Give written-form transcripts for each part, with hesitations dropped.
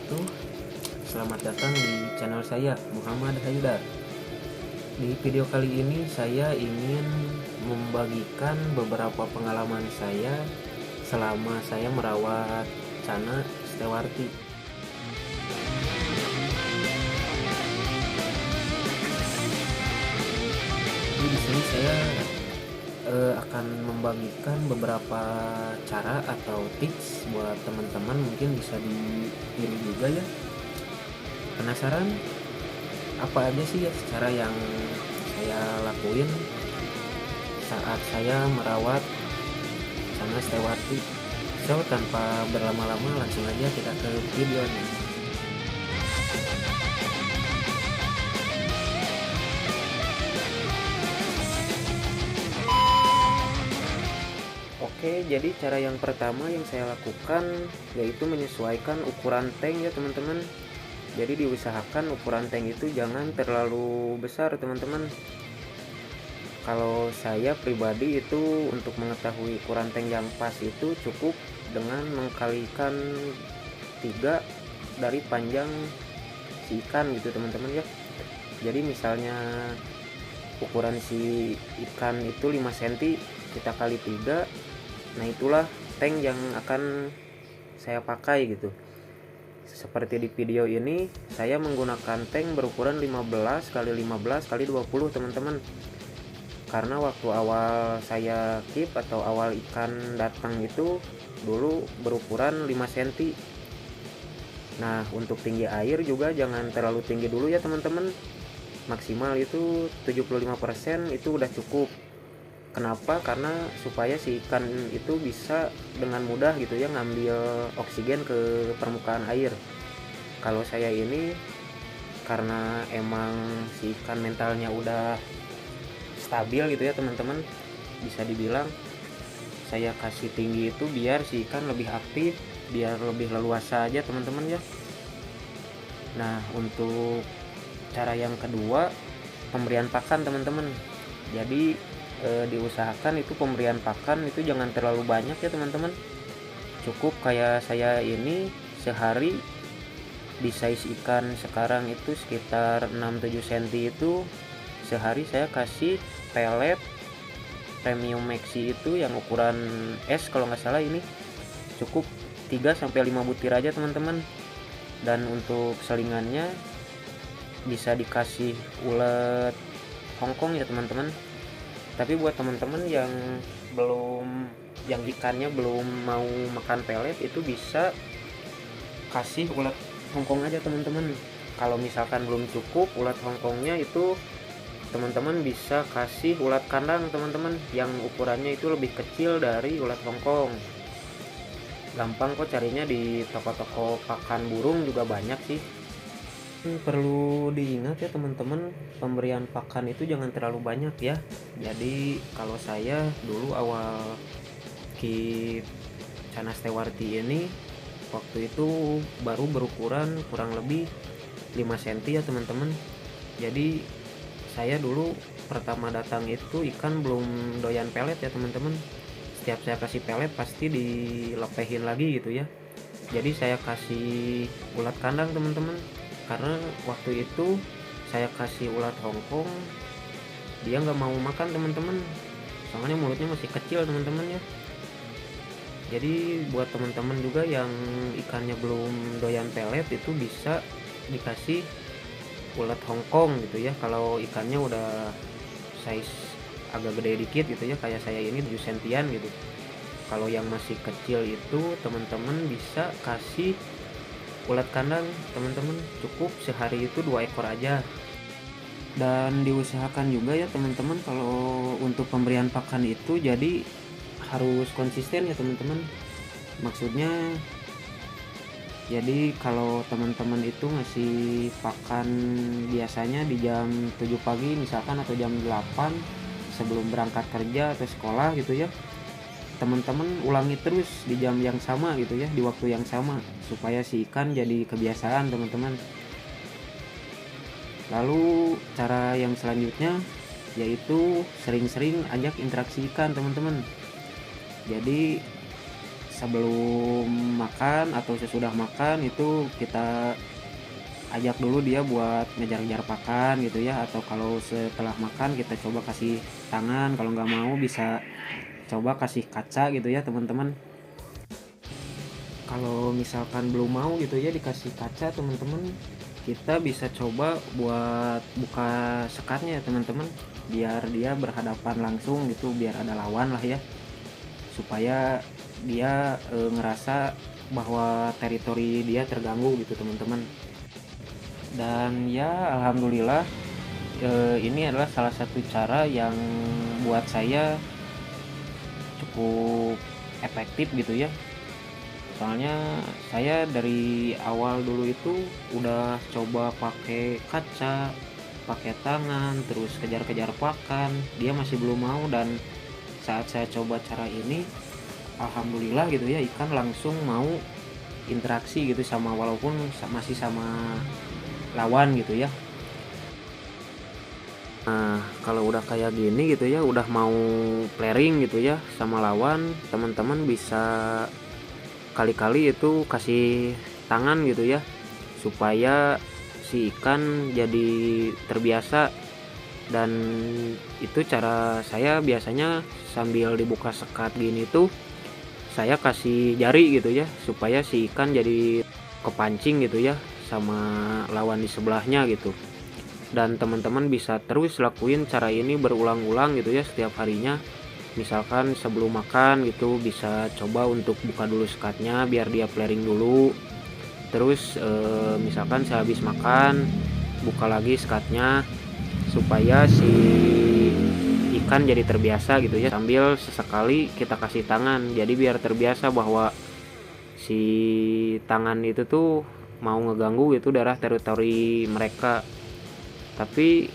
wabarakatuh. Selamat datang di channel saya, Muhammad Haidar. Di video kali ini saya ingin membagikan beberapa pengalaman saya selama saya merawat Cana Stewarti. Jadi di sini saya akan membagikan beberapa cara atau tips buat teman-teman, mungkin bisa ditiru juga ya. Penasaran apa aja sih ya cara yang saya lakuin saat saya merawat Cana Stewarti? So, tanpa berlama-lama langsung aja kita ke videonya. Oke, jadi cara yang pertama yang saya lakukan yaitu menyesuaikan ukuran tank ya teman-teman. Jadi diusahakan ukuran tank itu jangan terlalu besar teman-teman. Kalau saya pribadi itu untuk mengetahui ukuran tank yang pas itu cukup dengan mengkalikan 3 dari panjang si ikan gitu teman-teman ya. Jadi misalnya ukuran si ikan itu 5 cm, kita kali 3, nah itulah tank yang akan saya pakai gitu. Seperti di video ini saya menggunakan tank berukuran 15 x 15 x 20 teman-teman. Karena waktu awal saya keep atau awal ikan datang itu dulu berukuran 5 cm. Nah, untuk tinggi air juga jangan terlalu tinggi dulu ya teman-teman. Maksimal itu 75% itu udah cukup. Kenapa? Karena supaya si ikan itu bisa dengan mudah gitu ya ngambil oksigen ke permukaan air. Kalau saya ini karena emang si ikan mentalnya udah stabil gitu ya teman-teman, bisa dibilang saya kasih tinggi itu biar si ikan lebih aktif, biar lebih leluasa aja teman-teman ya. Nah, untuk cara yang kedua, pemberian pakan teman-teman. Jadi diusahakan itu pemberian pakan itu jangan terlalu banyak ya teman-teman. Cukup kayak saya ini sehari di size ikan sekarang itu sekitar 6-7 cm itu sehari saya kasih pelet premium maxi itu yang ukuran S kalau nggak salah, ini cukup 3-5 butir aja teman-teman. Dan untuk selingannya bisa dikasih ulet Hongkong ya teman-teman. Tapi buat teman-teman yang ikannya belum mau makan pelet itu bisa kasih ulet Hongkong aja teman-teman. Kalau misalkan belum cukup ulet Hongkongnya itu teman-teman bisa kasih ulat kandang teman-teman yang ukurannya itu lebih kecil dari ulat Hongkong. Gampang kok carinya di toko-toko pakan burung juga banyak sih. Perlu diingat ya teman-teman, pemberian pakan itu jangan terlalu banyak ya. Jadi kalau saya dulu awal keep Cana Stewarti ini waktu itu baru berukuran kurang lebih 5 cm ya teman-teman. Jadi saya dulu pertama datang itu ikan belum doyan pelet ya teman-teman. Setiap saya kasih pelet pasti dilepehin lagi gitu ya. Jadi saya kasih ulat kandang teman-teman. Karena waktu itu saya kasih ulat Hongkong, dia nggak mau makan teman-teman. Soalnya mulutnya masih kecil teman-teman ya. Jadi buat teman-teman juga yang ikannya belum doyan pelet itu bisa dikasih ulat Hongkong gitu ya. Kalau ikannya udah size agak gede dikit gitu ya, kayak saya ini 7 cm gitu. Kalau yang masih kecil itu teman-teman bisa kasih ulat kandang teman-teman, cukup sehari itu 2 ekor aja. Dan diusahakan juga ya teman-teman kalau untuk pemberian pakan itu jadi harus konsisten ya teman-teman. Maksudnya jadi kalau teman-teman itu ngasih pakan biasanya di jam 7 pagi misalkan atau jam 8 sebelum berangkat kerja atau sekolah gitu ya, teman-teman ulangi terus di jam yang sama gitu ya, di waktu yang sama, supaya si ikan jadi kebiasaan teman-teman. Lalu cara yang selanjutnya yaitu sering-sering ajak interaksi ikan teman-teman. Jadi sebelum makan atau sesudah makan itu kita ajak dulu dia buat ngejar-ngejar pakan gitu ya, atau kalau setelah makan kita coba kasih tangan, kalau nggak mau bisa coba kasih kaca gitu ya teman-teman. Kalau misalkan belum mau gitu ya dikasih kaca teman-teman, kita bisa coba buat buka sekatnya ya teman-teman, biar dia berhadapan langsung gitu, biar ada lawan lah ya, supaya dia ngerasa bahwa teritori dia terganggu gitu teman-teman. Dan ya alhamdulillah ini adalah salah satu cara yang buat saya cukup efektif gitu ya. Soalnya saya dari awal dulu itu udah coba pakai kaca, pakai tangan, terus kejar-kejar pakan, dia masih belum mau. Dan saat saya coba cara ini, alhamdulillah gitu ya, ikan langsung mau interaksi gitu sama, walaupun masih sama lawan gitu ya. Nah, kalau udah kayak gini gitu ya, udah mau pairing gitu ya sama lawan, teman-teman bisa kali-kali itu kasih tangan gitu ya, supaya si ikan jadi terbiasa. Dan itu cara saya biasanya sambil dibuka sekat gini tuh, saya kasih jari gitu ya, supaya si ikan jadi kepancing gitu ya sama lawan di sebelahnya gitu. Dan teman-teman bisa terus lakuin cara ini berulang-ulang gitu ya setiap harinya. Misalkan sebelum makan gitu bisa coba untuk buka dulu sekatnya biar dia pairing dulu. Terus misalkan sehabis makan buka lagi sekatnya, supaya si ikan jadi terbiasa gitu ya, sambil sesekali kita kasih tangan, jadi biar terbiasa bahwa si tangan itu tuh mau ngeganggu gitu daerah teritori mereka. Tapi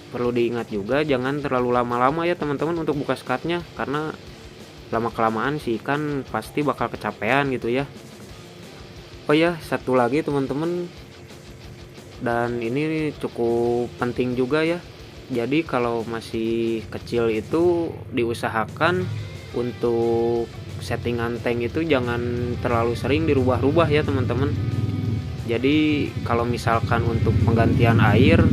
perlu diingat juga jangan terlalu lama-lama ya teman-teman untuk buka sekatnya, karena lama-kelamaan si ikan pasti bakal kecapean gitu ya. Oh ya, satu lagi teman-teman, dan ini cukup penting juga ya. Jadi kalau masih kecil itu diusahakan untuk settingan tank itu jangan terlalu sering dirubah-rubah ya teman-teman. Jadi kalau misalkan untuk penggantian air,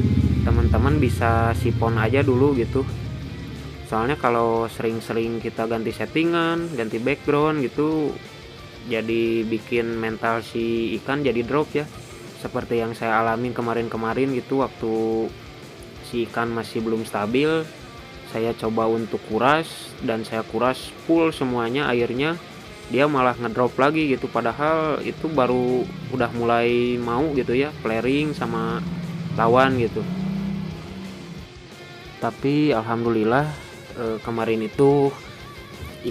teman-teman bisa sipon aja dulu gitu. Soalnya kalau sering-sering kita ganti settingan, ganti background gitu, jadi bikin mental si ikan jadi drop ya. Seperti yang saya alamin kemarin-kemarin gitu, waktu si ikan masih belum stabil, saya coba untuk kuras, dan saya kuras full semuanya airnya, dia malah ngedrop lagi gitu, padahal itu baru udah mulai mau gitu ya pairing sama lawan gitu. Tapi alhamdulillah kemarin itu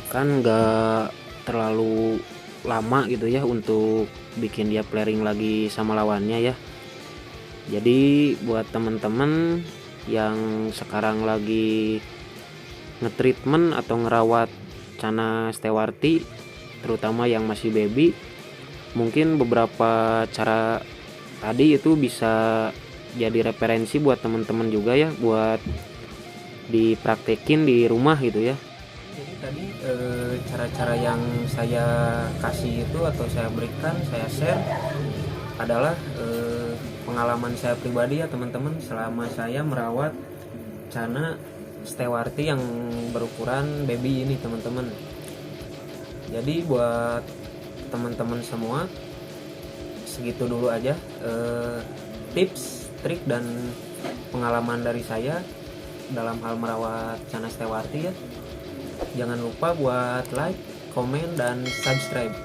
ikan gak terlalu lama gitu ya untuk bikin dia pairing lagi sama lawannya ya. Jadi buat temen-temen yang sekarang lagi ngetreatment atau ngerawat Channa Stewarti, terutama yang masih baby, mungkin beberapa cara tadi itu bisa jadi referensi buat teman-teman juga ya, buat dipraktekin di rumah gitu ya. Jadi tadi cara-cara yang saya kasih itu atau saya berikan, saya share adalah pengalaman saya pribadi ya teman-teman, selama saya merawat Channa Stewarti yang berukuran baby ini teman-teman. Jadi buat teman-teman semua, segitu dulu aja tips, trik, dan pengalaman dari saya dalam hal merawat Channa Stewarti ya. Jangan lupa buat like, komen, dan subscribe.